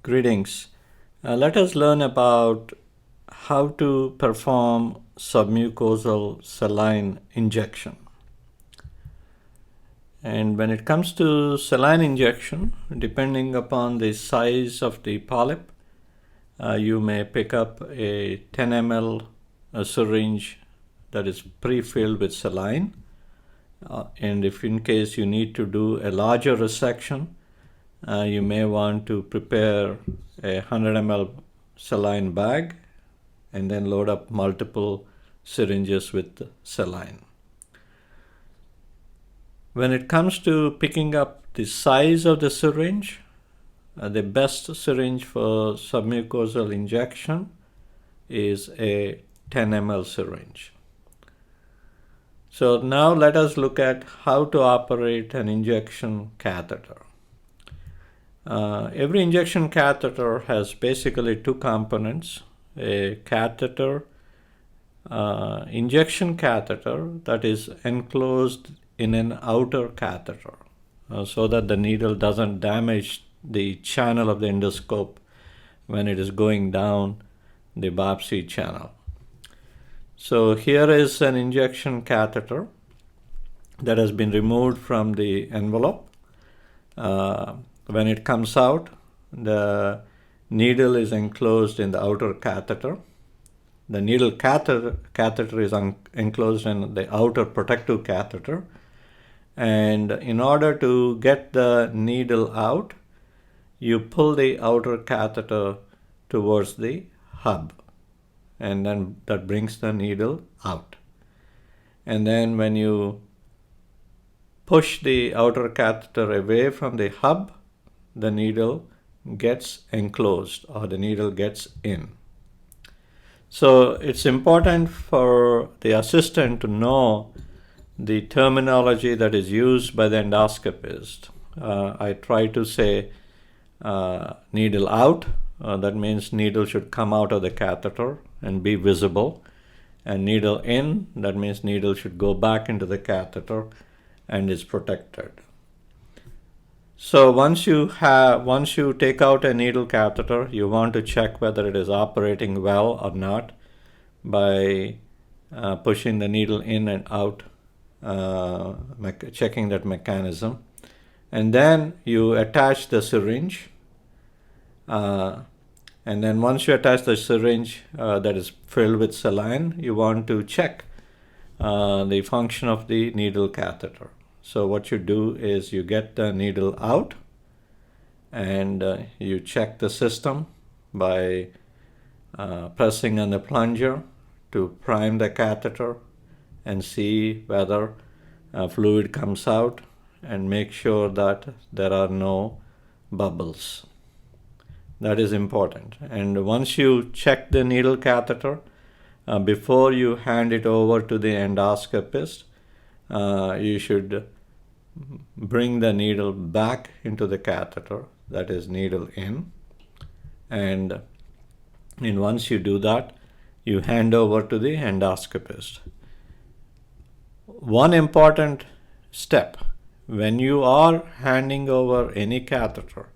Greetings. Let us learn about how to perform submucosal saline injection. And when it comes to saline injection, depending upon the size of the polyp, you may pick up a 10 ml syringe that is pre-filled with saline. And if in case you need to do a larger resection, you may want to prepare a 100 ml saline bag and then load up multiple syringes with saline. When it comes to picking up the size of the syringe, the best syringe for submucosal injection is a 10 ml syringe. So now let us look at how to operate an injection catheter. Every injection catheter has basically two components: a catheter, injection catheter that is enclosed in an outer catheter so that the needle doesn't damage the channel of the endoscope when it is going down the biopsy channel. So here is an injection catheter that has been removed from the envelope. When it comes out, the needle is enclosed in the outer catheter. The needle catheter is enclosed in the outer protective catheter. And in order to get the needle out, you pull the outer catheter towards the hub. And then that brings the needle out. And then when you push the outer catheter away from the hub, the needle gets enclosed or the needle gets in. So it's important for the assistant to know the terminology that is used by the endoscopist. I try to say needle out. That means needle should come out of the catheter and be visible. And needle in, that means needle should go back into the catheter and is protected. So once you take out a needle catheter, you want to check whether it is operating well or not by pushing the needle in and out, checking that mechanism. And then you attach the syringe. And then once you attach the syringe that is filled with saline, you want to check the function of the needle catheter. So what you do is you get the needle out and you check the system by pressing on the plunger to prime the catheter and see whether fluid comes out and make sure that there are no bubbles. That is important. And once you check the needle catheter, before you hand it over to the endoscopist, you should bring the needle back into the catheter, that is needle in. And once you do that, you hand over to the endoscopist. One important step, when you are handing over any catheter,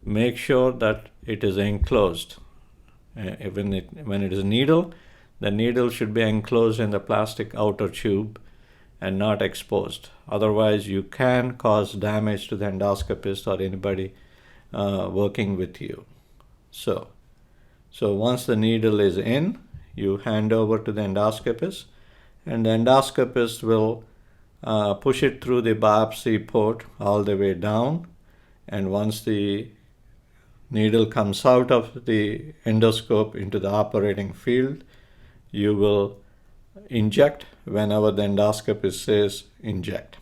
make sure that it is enclosed. When it is needle, the needle should be enclosed in the plastic outer tube and not exposed. Otherwise, you can cause damage to the endoscopist or anybody working with you. So once the needle is in, you hand over to the endoscopist, and the endoscopist will push it through the biopsy port all the way down. And once the needle comes out of the endoscope into the operating field, you will inject whenever the endoscopist says inject.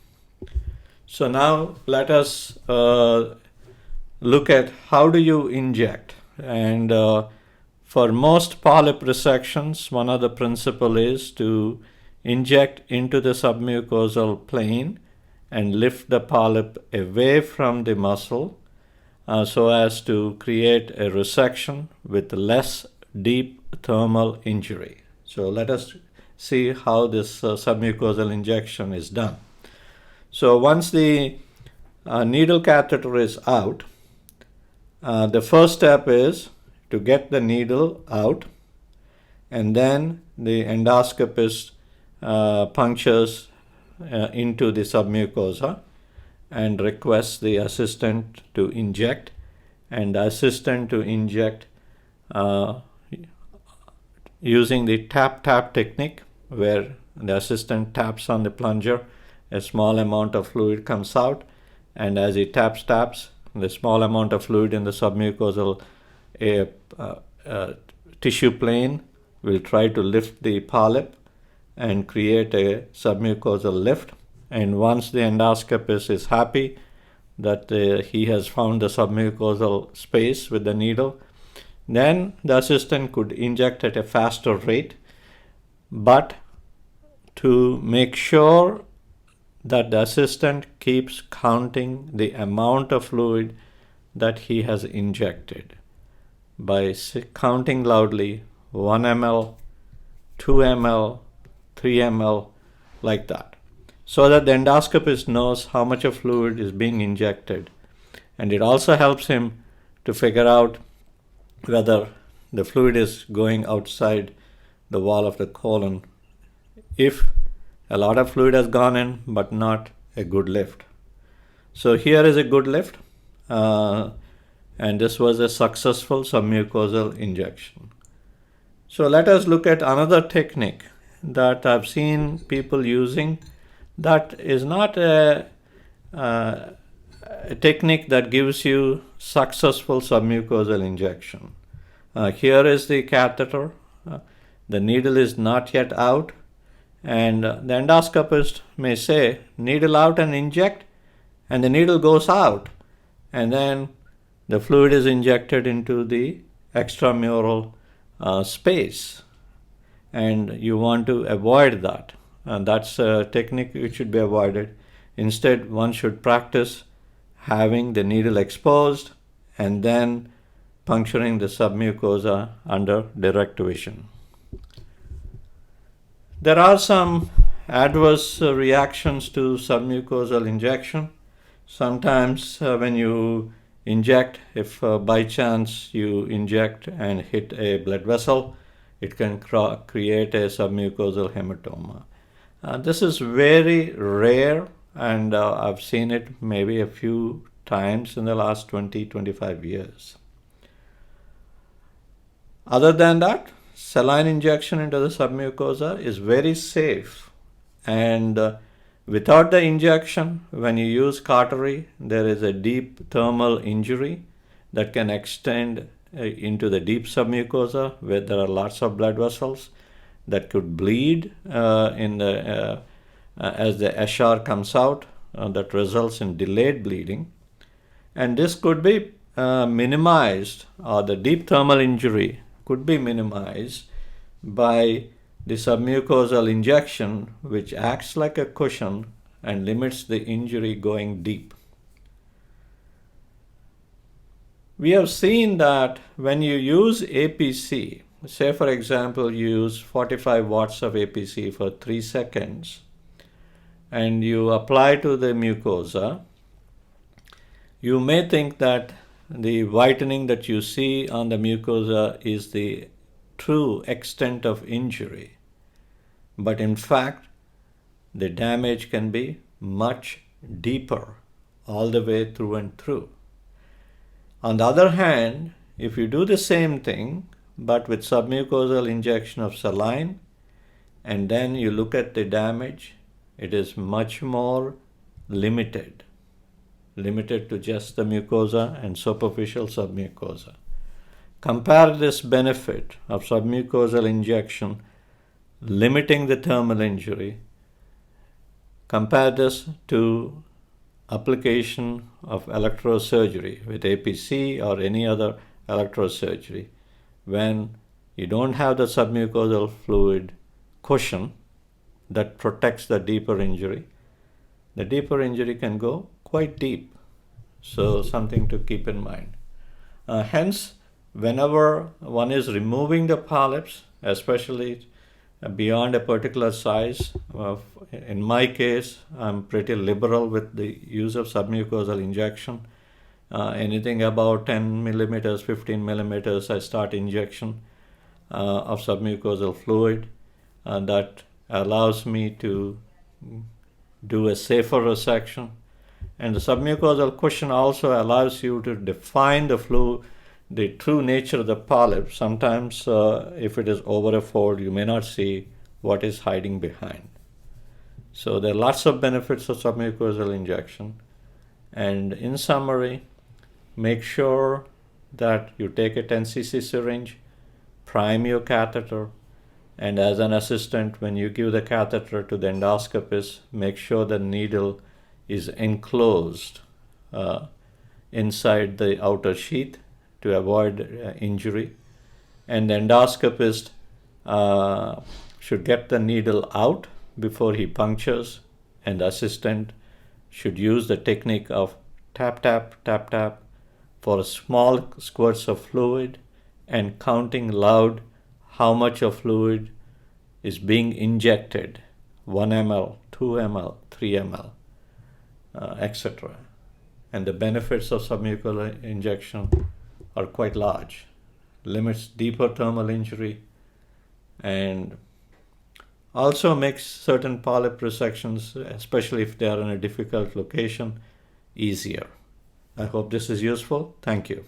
So now let us look at how do you inject. And for most polyp resections, one of the principles is to inject into the submucosal plane and lift the polyp away from the muscle so as to create a resection with less deep thermal injury. So let us see how this submucosal injection is done. So once the needle catheter is out, The first step is to get the needle out, and then the endoscopist punctures into the submucosa and requests the assistant to inject, and the assistant to inject using the tap technique, where the assistant taps on the plunger, a small amount of fluid comes out, and as he taps, the small amount of fluid in the submucosal tissue plane will try to lift the polyp and create a submucosal lift. And once the endoscopist is happy that he has found the submucosal space with the needle, then the assistant could inject at a faster rate, but to make sure that the assistant keeps counting the amount of fluid that he has injected by counting loudly 1 ml, 2 ml, 3 ml, like that, so that the endoscopist knows how much of fluid is being injected. And it also helps him to figure out whether the fluid is going outside the wall of the colon, if a lot of fluid has gone in but not a good lift. So here is a good lift, and this was a successful submucosal injection. So let us look at another technique that I've seen people using that is not a technique that gives you successful submucosal injection. Here is the catheter. The needle is not yet out, and the endoscopist may say, needle out and inject, and the needle goes out, and then the fluid is injected into the extramural space, and you want to avoid that. And that's a technique which should be avoided. Instead, one should practice having the needle exposed and then puncturing the submucosa under direct vision. There are some adverse reactions to submucosal injection. Sometimes when you inject, if by chance you inject and hit a blood vessel, it can create a submucosal hematoma. This is very rare, and I've seen it maybe a few times in the last 20-25 years. Other than that, saline injection into the submucosa is very safe, and without the injection, when you use cautery, there is a deep thermal injury that can extend into the deep submucosa, where there are lots of blood vessels that could bleed as the eschar comes out. That results in delayed bleeding, and this could be minimized, or the deep thermal injury could be minimized by the submucosal injection, which acts like a cushion and limits the injury going deep. We have seen that when you use APC, say for example you use 45 watts of APC for 3 seconds, and you apply to the mucosa, you may think that the whitening that you see on the mucosa is the true extent of injury. But in fact, the damage can be much deeper all the way through and through. On the other hand, if you do the same thing, but with submucosal injection of saline, and then you look at the damage, it is much more limited to just the mucosa and superficial submucosa. Compare this benefit of submucosal injection limiting the thermal injury. Compare this to application of electrosurgery with APC or any other electrosurgery, when you don't have the submucosal fluid cushion that protects the deeper injury. The deeper injury can go quite deep, so something to keep in mind. Hence, whenever one is removing the polyps, especially beyond a particular size, in my case, I'm pretty liberal with the use of submucosal injection, Anything about 10 millimeters, 15 millimeters, I start injection of submucosal fluid. That allows me to do a safer resection. And the submucosal cushion also allows you to define the true nature of the polyp. Sometimes if it is over a fold, you may not see what is hiding behind. So there are lots of benefits of submucosal injection. And in summary, make sure that you take a 10 cc syringe, prime your catheter, and as an assistant, when you give the catheter to the endoscopist, make sure the needle is enclosed inside the outer sheath to avoid injury. And the endoscopist should get the needle out before he punctures, and the assistant should use the technique of tap, tap, tap, tap for small squirts of fluid and counting loud how much of fluid is being injected, 1 ml, 2 ml, 3 ml, etc. And the benefits of submucosal injection are quite large. Limits deeper thermal injury and also makes certain polyp resections, especially if they are in a difficult location, easier. I hope this is useful. Thank you.